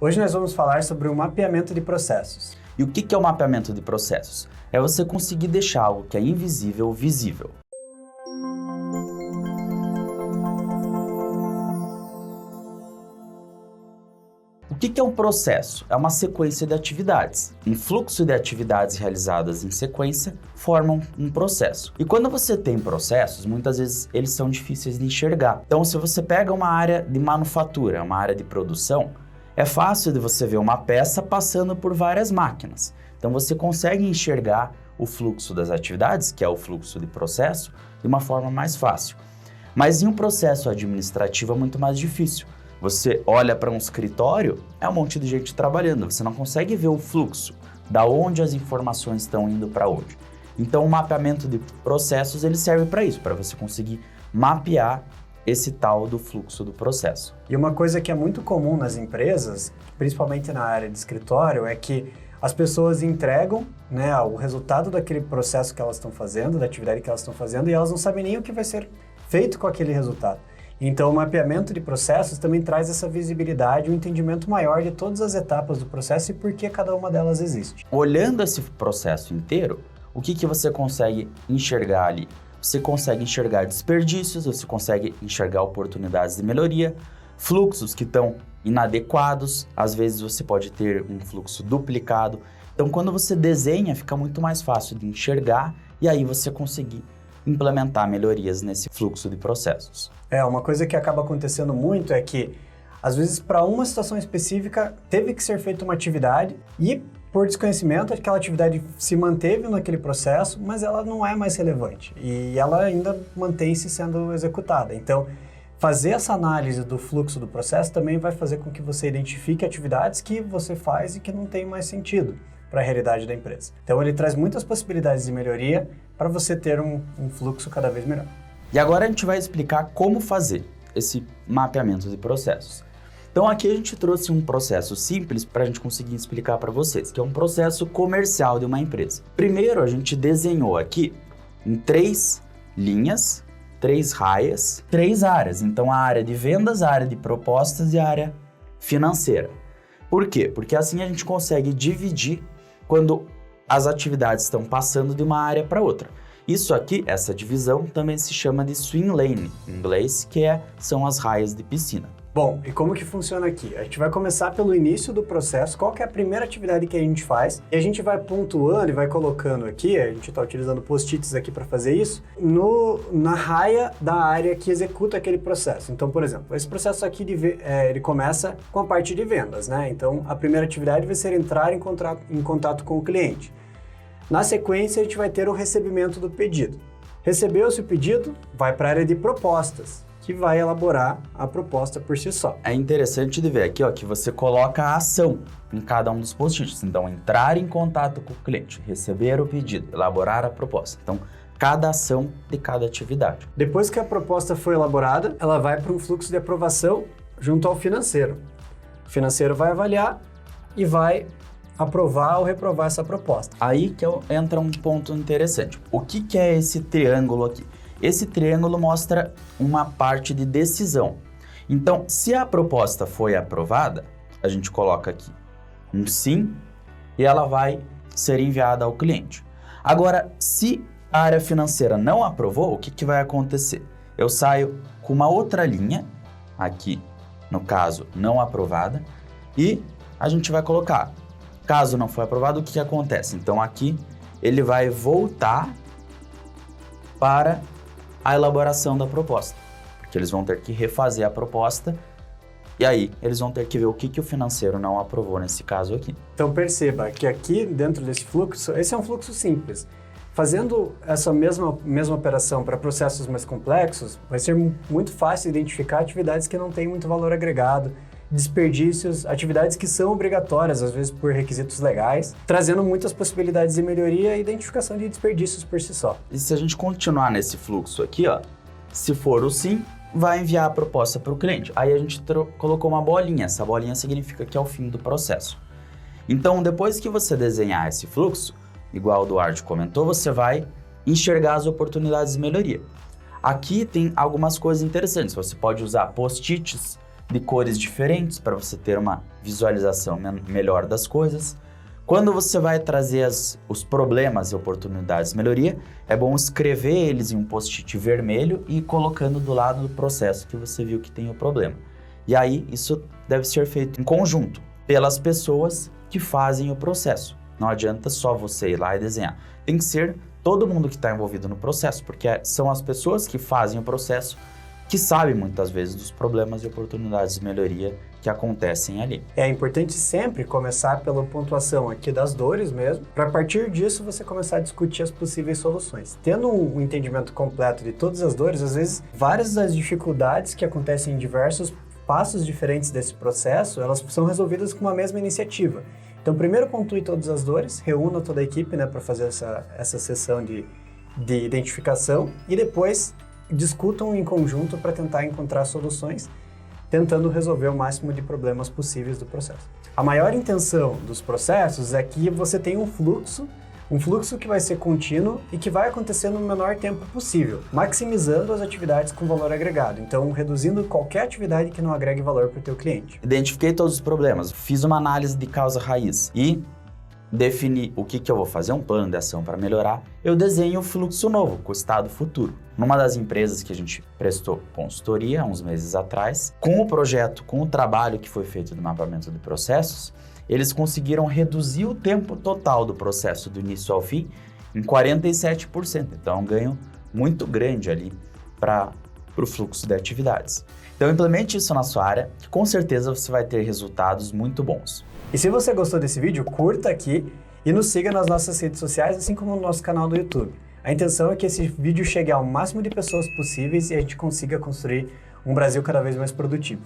Hoje nós vamos falar sobre o mapeamento de processos. E o que é o mapeamento de processos? É você conseguir deixar algo que é invisível visível. O que é um processo? É uma sequência de atividades. Um fluxo de atividades realizadas em sequência formam um processo. E quando você tem processos, muitas vezes eles são difíceis de enxergar. Então, se você pega uma área de manufatura, uma área de produção, é fácil de você ver uma peça passando por várias máquinas. Então, você consegue enxergar o fluxo das atividades, que é o fluxo de processo, de uma forma mais fácil. Mas em um processo administrativo é muito mais difícil. Você olha para um escritório, é um monte de gente trabalhando, você não consegue ver o fluxo, da onde as informações estão indo para onde. Então, o mapeamento de processos ele serve para isso, para você conseguir mapear esse tal do fluxo do processo. E uma coisa que é muito comum nas empresas, principalmente na área de escritório, é que as pessoas entregam, né, o resultado daquele processo que elas estão fazendo, da atividade que elas estão fazendo, e elas não sabem nem o que vai ser feito com aquele resultado. Então, o mapeamento de processos também traz essa visibilidade, um entendimento maior de todas as etapas do processo e por que cada uma delas existe. Olhando esse processo inteiro, o que você consegue enxergar ali? Você consegue enxergar desperdícios, você consegue enxergar oportunidades de melhoria, fluxos que estão inadequados, às vezes você pode ter um fluxo duplicado. Então, quando você desenha, fica muito mais fácil de enxergar e aí você conseguir implementar melhorias nesse fluxo de processos. Uma coisa que acaba acontecendo muito é que, às vezes, para uma situação específica, teve que ser feita uma atividade e, por desconhecimento, aquela atividade se manteve naquele processo, mas ela não é mais relevante e ela ainda mantém-se sendo executada. Então, fazer essa análise do fluxo do processo também vai fazer com que você identifique atividades que você faz e que não tem mais sentido para a realidade da empresa. Então, ele traz muitas possibilidades de melhoria para você ter um fluxo cada vez melhor. E agora a gente vai explicar como fazer esse mapeamento de processos. Então, aqui a gente trouxe um processo simples para a gente conseguir explicar para vocês, que é um processo comercial de uma empresa. Primeiro, a gente desenhou aqui em 3 linhas, 3 raias, 3 áreas. Então, a área de vendas, a área de propostas e a área financeira. Por quê? Porque assim a gente consegue dividir quando as atividades estão passando de uma área para outra. Isso aqui, essa divisão, também se chama de swim lane, em inglês, que são as raias de piscina. Bom, e como que funciona aqui? A gente vai começar pelo início do processo, qual que é a primeira atividade que a gente faz, e a gente vai pontuando e vai colocando aqui, a gente está utilizando post-its aqui para fazer isso, na raia da área que executa aquele processo. Então, por exemplo, esse processo aqui, ele começa com a parte de vendas, né? Então, a primeira atividade vai ser entrar em contato com o cliente. Na sequência, a gente vai ter o recebimento do pedido. Recebeu-se o pedido, vai para a área de propostas, que vai elaborar a proposta por si só. É interessante de ver aqui, ó, que você coloca a ação em cada um dos post-its. Então, entrar em contato com o cliente, receber o pedido, elaborar a proposta. Então, cada ação de cada atividade. Depois que a proposta foi elaborada, ela vai para um fluxo de aprovação junto ao financeiro. O financeiro vai avaliar e vai aprovar ou reprovar essa proposta. Aí que entra um ponto interessante. O que é esse triângulo aqui? Esse triângulo mostra uma parte de decisão. Então, se a proposta foi aprovada, a gente coloca aqui um sim e ela vai ser enviada ao cliente. Agora, se a área financeira não aprovou, o que vai acontecer? Eu saio com uma outra linha, aqui, no caso, não aprovada, e a gente vai colocar, caso não foi aprovado, o que acontece? Então, aqui, ele vai voltar para a elaboração da proposta, porque eles vão ter que refazer a proposta e aí eles vão ter que ver o que o financeiro não aprovou nesse caso aqui. Então perceba que aqui dentro desse fluxo, esse é um fluxo simples. Fazendo essa mesma operação para processos mais complexos, vai ser muito fácil identificar atividades que não têm muito valor agregado, desperdícios, atividades que são obrigatórias, às vezes por requisitos legais, trazendo muitas possibilidades de melhoria e identificação de desperdícios por si só. E se a gente continuar nesse fluxo aqui, ó, se for o sim, vai enviar a proposta para o cliente. Aí a gente colocou uma bolinha, essa bolinha significa que é o fim do processo. Então, depois que você desenhar esse fluxo, igual o Duarte comentou, você vai enxergar as oportunidades de melhoria. Aqui tem algumas coisas interessantes, você pode usar post-its de cores diferentes para você ter uma visualização melhor das coisas. Quando você vai trazer os problemas e oportunidades de melhoria, é bom escrever eles em um post-it vermelho e ir colocando do lado do processo que você viu que tem o problema. E aí, isso deve ser feito em conjunto, pelas pessoas que fazem o processo. Não adianta só você ir lá e desenhar. Tem que ser todo mundo que está envolvido no processo, porque são as pessoas que fazem o processo que sabem muitas vezes dos problemas e oportunidades de melhoria que acontecem ali. É importante sempre começar pela pontuação aqui das dores mesmo, para a partir disso você começar a discutir as possíveis soluções. Tendo um entendimento completo de todas as dores, às vezes várias das dificuldades que acontecem em diversos passos diferentes desse processo, elas são resolvidas com uma mesma iniciativa. Então, primeiro pontue todas as dores, reúna toda a equipe, né, para fazer essa sessão de identificação e depois discutam em conjunto para tentar encontrar soluções, tentando resolver o máximo de problemas possíveis do processo. A maior intenção dos processos é que você tenha um fluxo que vai ser contínuo e que vai acontecer no menor tempo possível, maximizando as atividades com valor agregado, então reduzindo qualquer atividade que não agregue valor para o teu cliente. Identifiquei todos os problemas, fiz uma análise de causa raiz e defini o que eu vou fazer, um plano de ação para melhorar, eu desenho o fluxo novo, com o estado futuro. Numa das empresas que a gente prestou consultoria há uns meses atrás, com o projeto, com o trabalho que foi feito do mapeamento de processos, eles conseguiram reduzir o tempo total do processo do início ao fim em 47%. Então, é um ganho muito grande ali para o fluxo de atividades. Então, implemente isso na sua área, que com certeza você vai ter resultados muito bons. E se você gostou desse vídeo, curta aqui e nos siga nas nossas redes sociais, assim como no nosso canal do YouTube. A intenção é que esse vídeo chegue ao máximo de pessoas possíveis e a gente consiga construir um Brasil cada vez mais produtivo.